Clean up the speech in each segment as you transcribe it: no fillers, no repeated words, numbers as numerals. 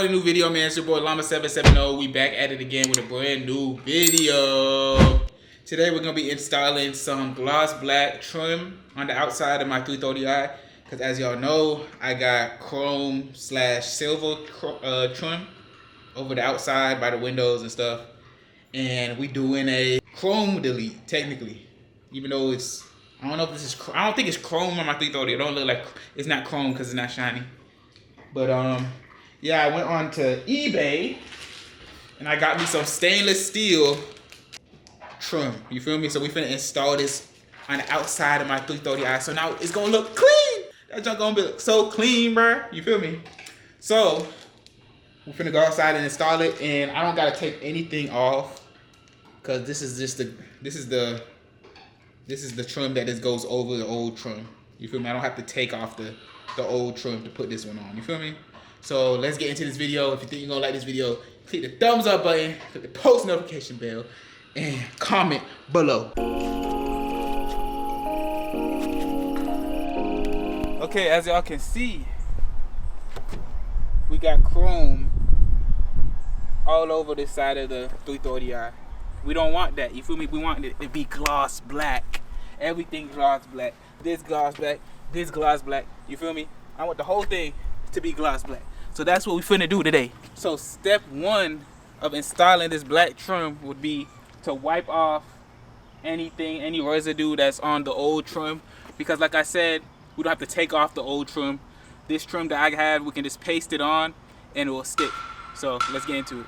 with a new video, man. It's your boy Llama770. We back at it again with a brand new video. Today we're gonna be installing some gloss black trim on the outside of my 330i. Cause as y'all know, I got chrome / silver trim over the outside by the windows and stuff. And we doing a chrome delete technically, even though it's I don't know if this is I don't think it's chrome on my 330. It don't look like it's not chrome because it's not shiny. But yeah, I went on to eBay and I got me some stainless steel trim. You feel me? So we finna install this on the outside of my 330i. So now it's gonna look clean. That junk gonna be so clean, bro. You feel me? So we're finna go outside and install it, and I don't gotta take anything off because this is the trim that just goes over the old trim. You feel me? I don't have to take off the old trim to put this one on. You feel me? So let's get into this video. If you think you're gonna like this video, click the thumbs up button, click the post notification bell, and comment below. Okay, as y'all can see, we got chrome all over the side of the 330i. We don't want that. You feel me? We want it to be gloss black. Everything gloss black. This gloss black. This gloss black. You feel me? I want the whole thing to be gloss black. So that's what we finna do today. So step one of installing this black trim would be to wipe off any residue that's on the old trim. Because like I said, we don't have to take off the old trim. This trim that I have, we can just paste it on and it will stick. So let's get into it.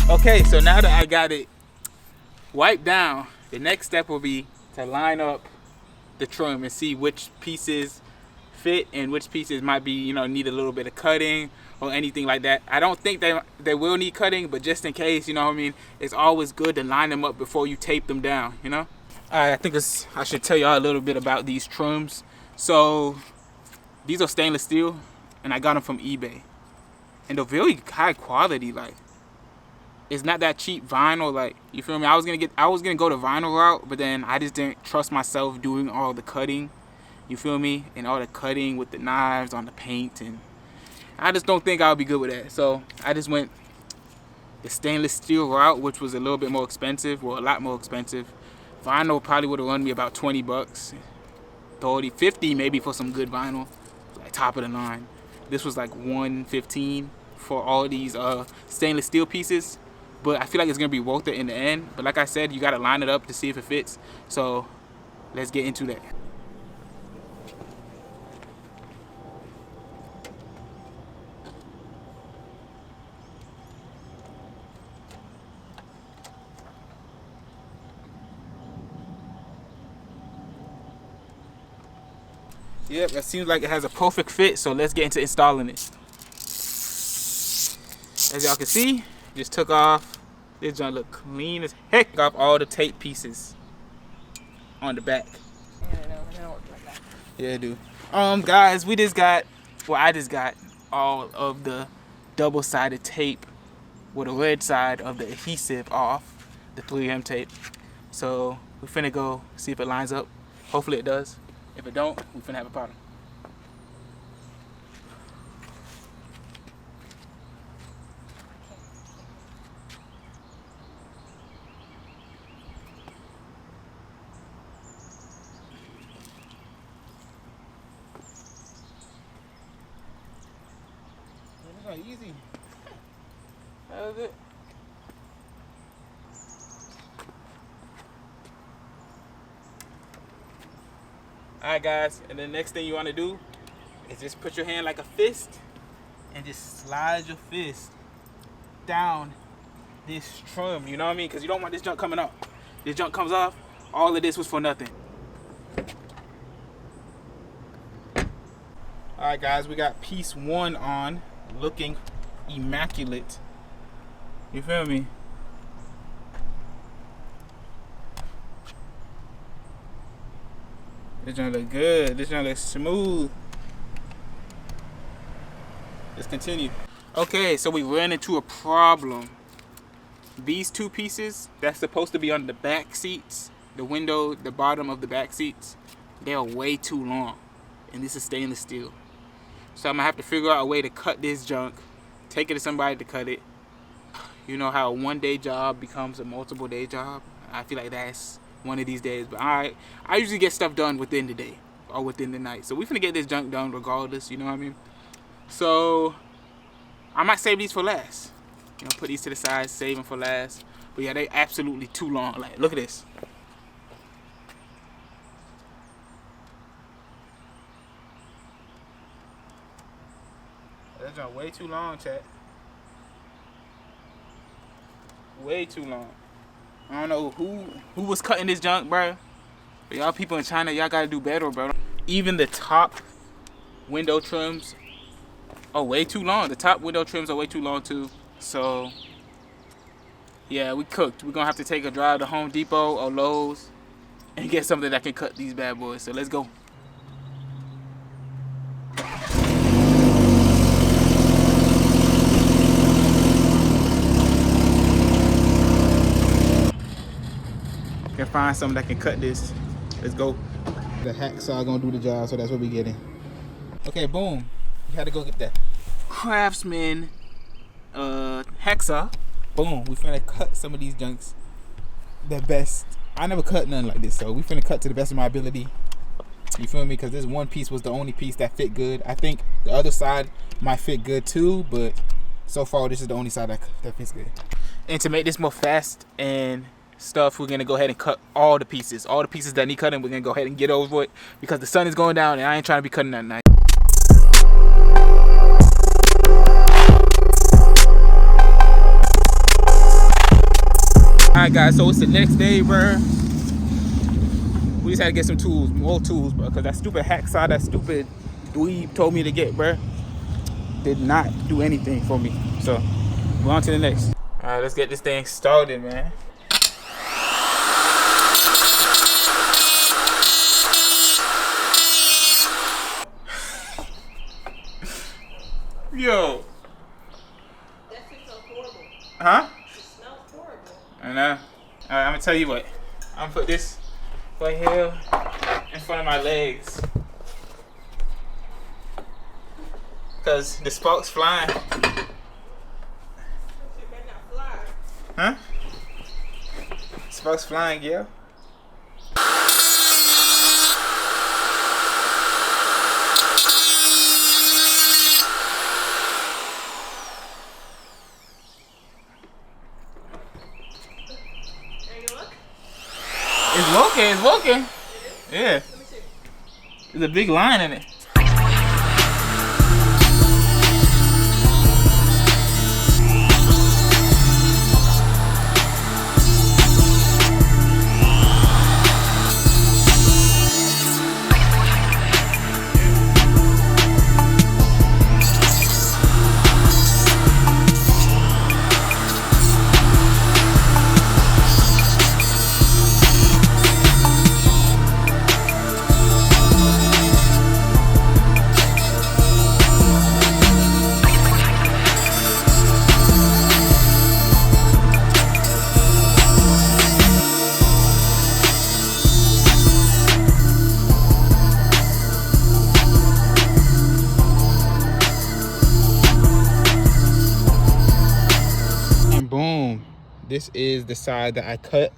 Okay, so now that I got it wiped down, the next step will be to line up the trim and see which pieces fit and which pieces might be, you know, need a little bit of cutting or anything like that. I don't think they will need cutting, but just in case, you know what I mean, it's always good to line them up before you tape them down, you know? I think I should tell y'all a little bit about these trims. So these are stainless steel and I got them from eBay, and they're very high quality. Like, it's not that cheap vinyl, like, you feel me? I was gonna go the vinyl route, but then I just didn't trust myself doing all the cutting, you feel me? And all the cutting with the knives on the paint, and I just don't think I would be good with that. So I just went the stainless steel route, which was a little bit more expensive, well, a lot more expensive. Vinyl probably would have run me about 20 bucks, 30, 50 maybe for some good vinyl, like top of the line. This was like $115 for all these stainless steel pieces. But I feel like it's gonna be worth it in the end. But like I said, you gotta line it up to see if it fits. So let's get into that. Yep, it seems like it has a perfect fit. So let's get into installing it. As y'all can see, just took off. This joint look clean as heck. Off all the tape pieces on the back. Yeah, dude. Guys, I just got all of the double-sided tape with the red side of the adhesive off, the 3M tape. So we finna go see if it lines up. Hopefully it does. If it don't, we finna have a problem. Easy. That was it. Alright guys, and the next thing you want to do is just put your hand like a fist and just slide your fist down this trim, you know what I mean? Because you don't want this junk coming off. This junk comes off, all of this was for nothing. Alright guys, we got piece 1 on, looking immaculate. You feel me? This gonna look good. This gonna look smooth. Let's continue. Okay, so we ran into a problem. These two pieces that's supposed to be on the back seats, the window, the bottom of the back seats, They are way too long, and this is stainless steel. So I'm gonna have to figure out a way to cut this junk, take it to somebody to cut it. You know how a one-day job becomes a multiple-day job? I feel like that's one of these days. But I usually get stuff done within the day or within the night. So we finna get this junk done regardless, you know what I mean? So I might save these for last. You know, put these to the side, save them for last. But yeah, they absolutely too long. Like, look at this. That's junk way too long, chat. Way too long. I don't know who was cutting this junk, bro. But y'all people in China, y'all gotta do better, bro. Even the top window trims are way too long. The top window trims are way too long too. So yeah, we cooked. We're gonna have to take a drive to Home Depot or Lowe's and get something that can cut these bad boys. So let's go. Can find something that can cut this. Let's go. The hacksaw gonna do the job, so that's what we getting. Okay, boom. We had to go get the Craftsman hacksaw. Boom. We finna cut some of these junks the best. I never cut nothing like this, so we finna cut to the best of my ability. You feel me? Because this one piece was the only piece that fit good. I think the other side might fit good too, but so far this is the only side that fits good. And to make this more fast and stuff, we're gonna go ahead and cut all the pieces that need cutting. We're gonna go ahead and get over it because the sun is going down and I ain't trying to be cutting that night. Alright guys, so it's the next day, bro. We just had to get some tools, more tools, bro, because that stupid hacksaw, that stupid dweeb told me to get, bro, did not do anything for me. So we're on to the next. Alright, let's get this thing started, man. Yo. That smells horrible. Huh? It smells horrible. I know. Alright, I'm gonna tell you what. I'm gonna put this right here in front of my legs. Cause the sparks flying. That shit better not fly. Huh? Sparks flying, yeah. It's working. Yeah. Let me see. There's a big line in it. This is the side that I cut.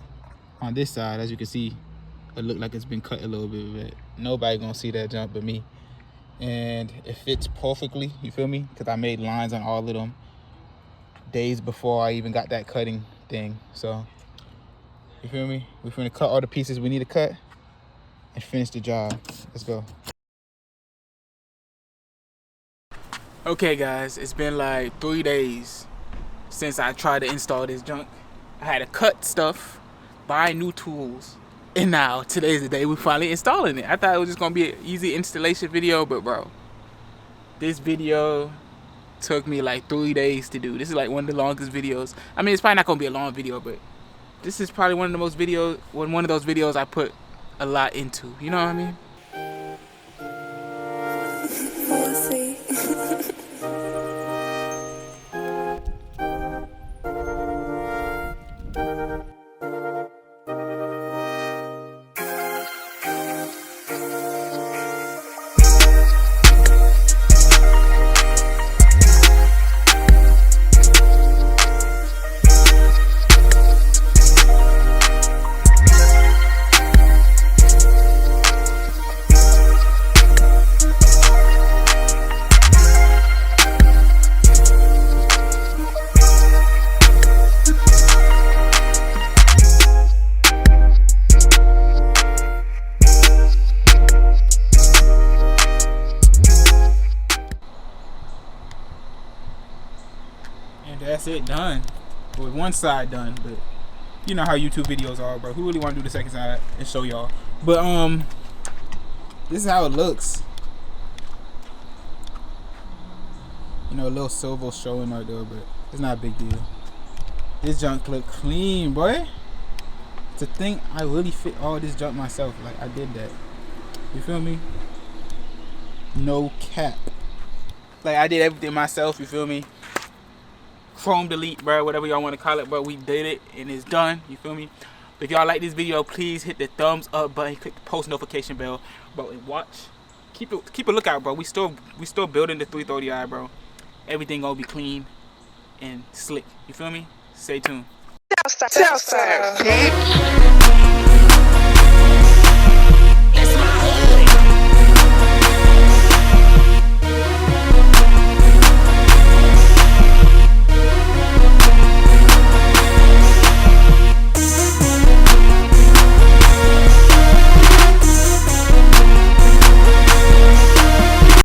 On this side, as you can see, it looked like it's been cut a little bit, but nobody gonna see that jump but me. And it fits perfectly, you feel me? Because I made lines on all of them days before I even got that cutting thing. So, you feel me? We're gonna cut all the pieces we need to cut and finish the job. Let's go. Okay guys, it's been like 3 days since I tried to install this junk. I had to cut stuff, buy new tools, and now today's the day we're finally installing it. I thought it was just gonna be an easy installation video, but bro, this video took me like 3 days to do. This is like one of the longest videos. I mean, it's probably not gonna be a long video, but this is probably one of those videos I put a lot into. You know what I mean? We'll see. it done, with one side done, but you know how YouTube videos are, bro. Who really want to do the second side and show y'all? But this is how it looks. You know, a little silver showing right there, but it's not a big deal. This junk look clean, boy. To think I really fit all this junk myself, like I did that. You feel me? No cap. Like I did everything myself. You feel me? Chrome delete, bro. Whatever y'all want to call it, bro. We did it and it's done. You feel me? If y'all like this video, please hit the thumbs up button, click the post notification bell, bro, and watch. Keep a lookout, bro. We still building the 330i, bro. Everything gonna be clean and slick. You feel me? Stay tuned. Southside.